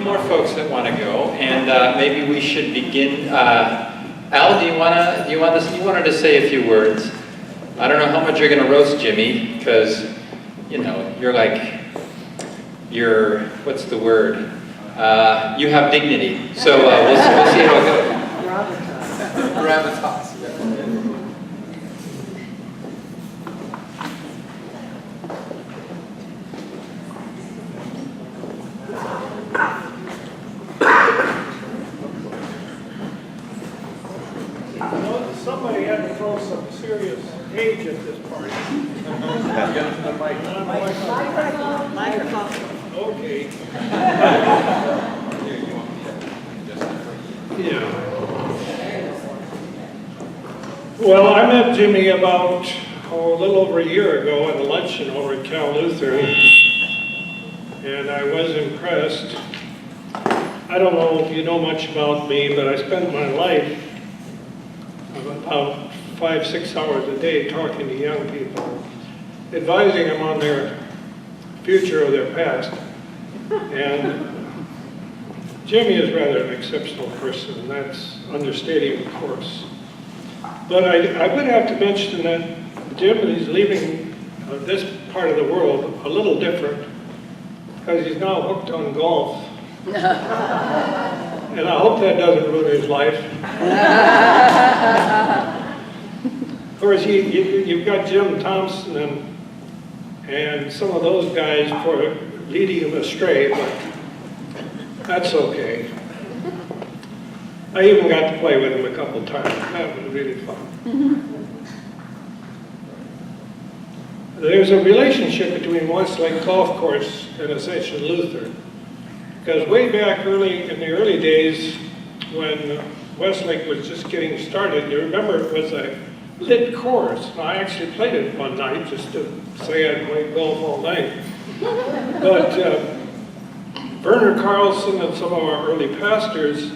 more folks that want to go, and maybe we should begin. Al, do you wanted to say a few words? I don't know how much you're going to roast Jimmy, because you're what's the word? You have dignity. So we'll see how it goes. Gravitas. Somebody had to throw some serious age at this party. Microphone. Okay. Yeah. Well, I met Jimmy about a little over a year ago at a luncheon over at Cal Lutheran, and I was impressed. I don't know if you know much about me, but I spent my life about 5-6 hours a day talking to young people, advising them on their future or their past. And Jimmy is rather an exceptional person, and that's understating, of course. But I would have to mention that Jim is leaving this part of the world a little different, because he's now hooked on golf. And I hope that doesn't ruin his life. Of course, you've got Jim Thompson and some of those guys for leading him astray, but that's okay. I even got to play with him a couple times. That was really fun. There's a relationship between Westlake Golf Course and Ascension Lutheran. Because way back in the early days, when Westlake was just getting started, you remember it was a lit course. And I actually played it one night just to say I'd played golf all night. But Werner Carlson and some of our early pastors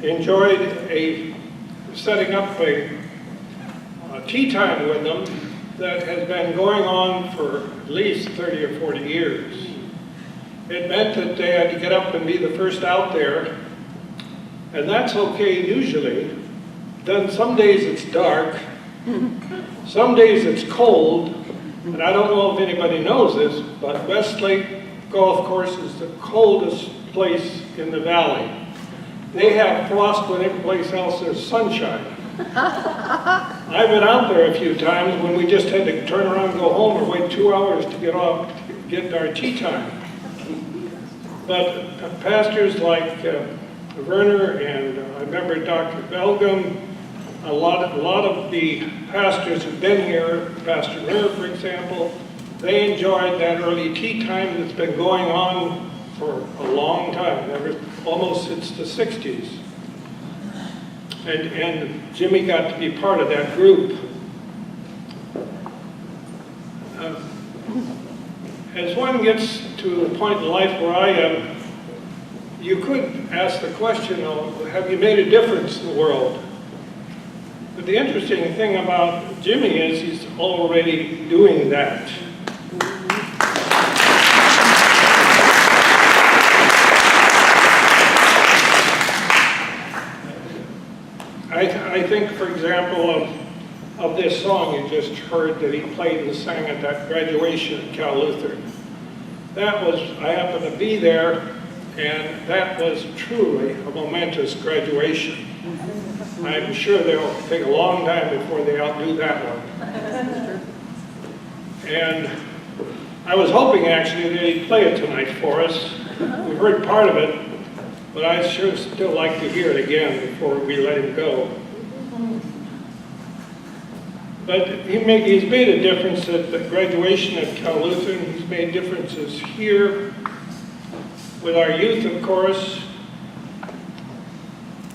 enjoyed setting up a tea time with them that has been going on for at least 30 or 40 years. It meant that they had to get up and be the first out there, and that's okay usually. Then some days it's dark, some days it's cold, and I don't know if anybody knows this, but Westlake Golf Course is the coldest place in the valley. They have frost when every place else there's sunshine. I've been out there a few times when we just had to turn around and go home or wait 2 hours to get our tea time. But pastors like Werner and I remember Dr. Belgum, a lot of the pastors who've been here, Pastor Werner, for example, they enjoyed that early tea time that's been going on for a long time, almost since the 60s. And Jimmy got to be part of that group. As one gets to a point in life where I am, you could ask the question of, have you made a difference in the world? But the interesting thing about Jimmy is he's already doing that. I think, for example, of this song you just heard that he played and sang at that graduation at Cal Lutheran. I happened to be there, and that was truly a momentous graduation. I'm sure they'll take a long time before they outdo that one. And I was hoping actually that he'd play it tonight for us. We heard part of it, but I'd sure still like to hear it again before we let him go. But he's made a difference at the graduation at Cal Lutheran. He's made differences here with our youth, of course.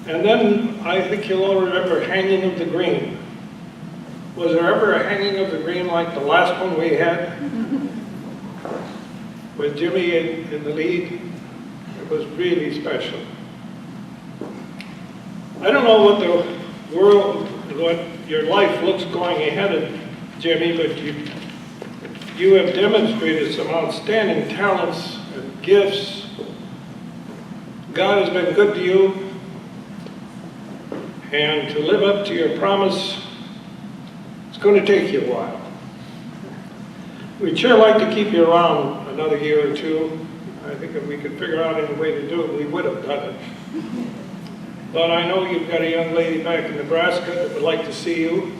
And then I think you'll all remember Hanging of the Green. Was there ever a Hanging of the Green like the last one we had? With Jimmy in the lead? It was really special. I don't know what your life looks going ahead of Jimmy, but you have demonstrated some outstanding talents and gifts God has been good to you, and to live up to your promise, it's going to take you a while. We'd sure like to keep you around another year or two. I think if we could figure out any way to do it, we would have done it. But I know you've got a young lady back in Nebraska that would like to see you.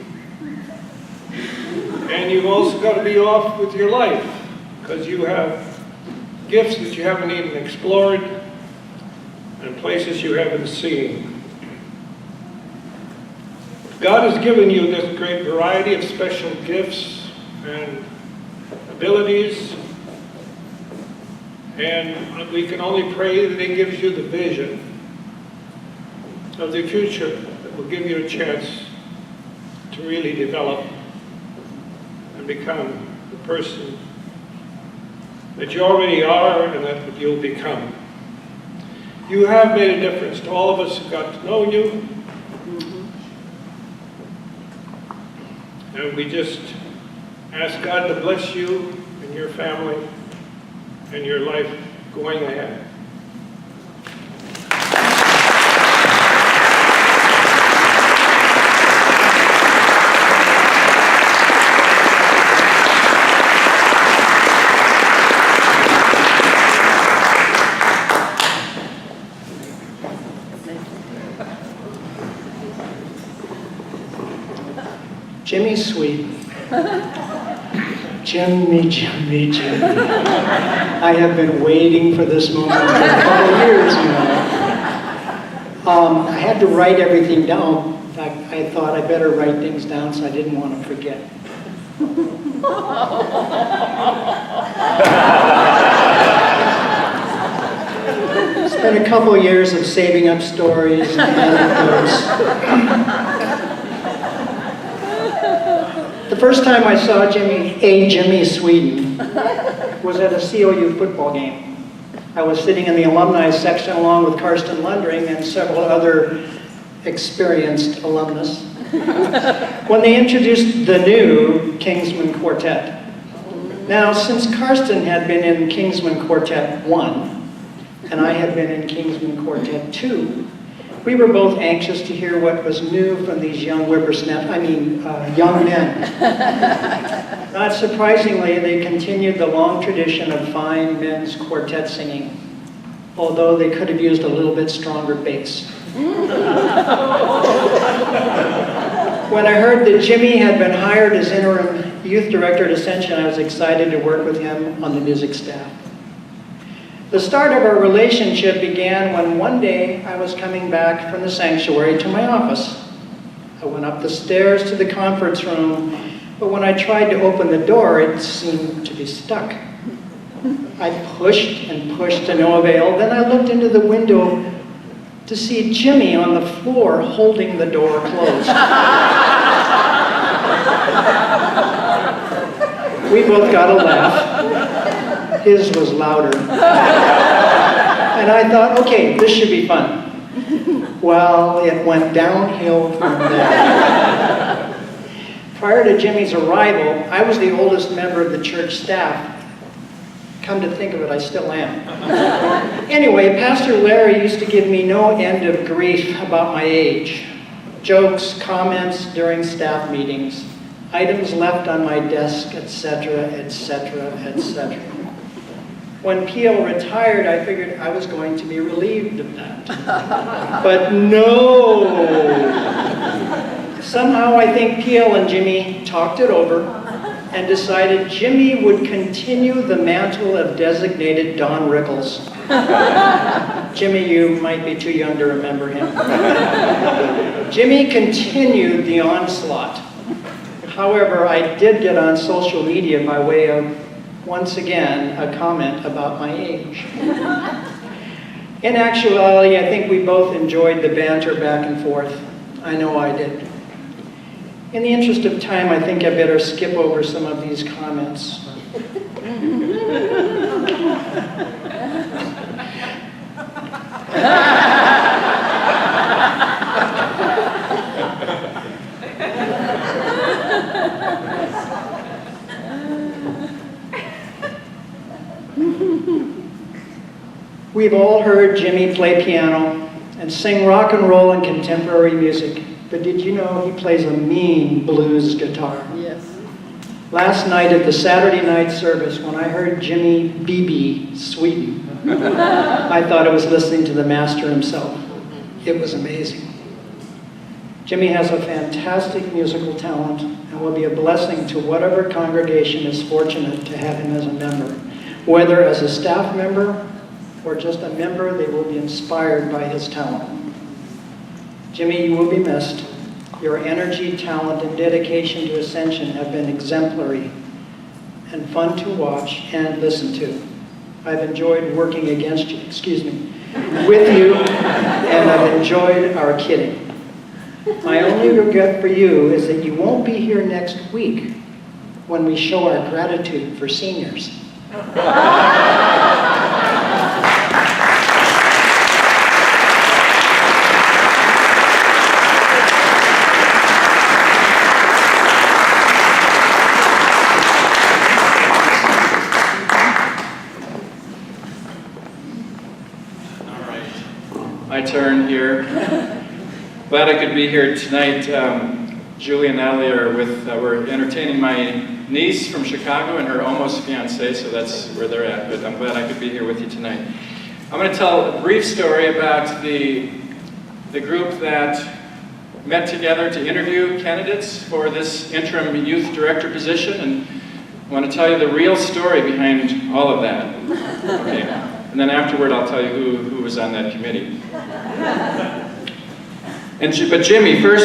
And you've also got to be off with your life, because you have gifts that you haven't even explored and places you haven't seen. God has given you this great variety of special gifts and abilities, and we can only pray that He gives you the vision of the future that will give you a chance to really develop and become the person that you already are and that you'll become. You have made a difference to all of us who got to know you. And we just ask God to bless you and your family and your life going ahead. Jimmy Sweet. Jimmy. I have been waiting for this moment for a couple of years now. I had to write everything down. In fact, I thought I better write things down so I didn't want to forget. It's been a couple of years of saving up stories and anecdotes. The first time I saw Jimmy Sweden was at a COU football game. I was sitting in the alumni section along with Karsten Lundring and several other experienced alumnus when they introduced the new Kingsmen Quartet. Now, since Karsten had been in Kingsmen Quartet 1 and I had been in Kingsmen Quartet 2, we were both anxious to hear what was new from these young young men. Not surprisingly, they continued the long tradition of fine men's quartet singing, although they could have used a little bit stronger bass. When I heard that Jimmy had been hired as interim youth director at Ascension, I was excited to work with him on the music staff. The start of our relationship began when one day I was coming back from the sanctuary to my office. I went up the stairs to the conference room, but when I tried to open the door, it seemed to be stuck. I pushed and pushed to no avail. Then I looked into the window to see Jimmy on the floor holding the door closed. We both got a laugh. His was louder. And I thought, okay, this should be fun. Well, it went downhill from there. Prior to Jimmy's arrival, I was the oldest member of the church staff. Come to think of it, I still am. Anyway, Pastor Larry used to give me no end of grief about my age. Jokes, comments during staff meetings, items left on my desk, etc., etc., etc. When Peel retired, I figured I was going to be relieved of that. But no! Somehow I think Peel and Jimmy talked it over and decided Jimmy would continue the mantle of designated Don Rickles. Jimmy, you might be too young to remember him. Jimmy continued the onslaught. However, I did get on social media by way of, once again, a comment about my age. In actuality, I think we both enjoyed the banter back and forth. I know I did. In the interest of time, I think I better skip over some of these comments. We've all heard Jimmy play piano and sing rock and roll and contemporary music, but did you know he plays a mean blues guitar? Yes. Last night at the Saturday night service, when I heard Jimmy BB Sweden, I thought I was listening to the master himself. It was amazing. Jimmy has a fantastic musical talent and will be a blessing to whatever congregation is fortunate to have him as a member. Whether as a staff member or just a member, they will be inspired by his talent. Jimmy, you will be missed. Your energy, talent, and dedication to Ascension have been exemplary and fun to watch and listen to. I've enjoyed working with you, and I've enjoyed our kidding. My only regret for you is that you won't be here next week when we show our gratitude for seniors. My turn here. Glad I could be here tonight. Julie and Natalie are we're entertaining my niece from Chicago and her almost fiance, so that's where they're at, but I'm glad I could be here with you tonight. I'm going to tell a brief story about the group that met together to interview candidates for this interim youth director position, and I want to tell you the real story behind all of that. Okay. And then afterward, I'll tell you who was on that committee. But Jimmy, first,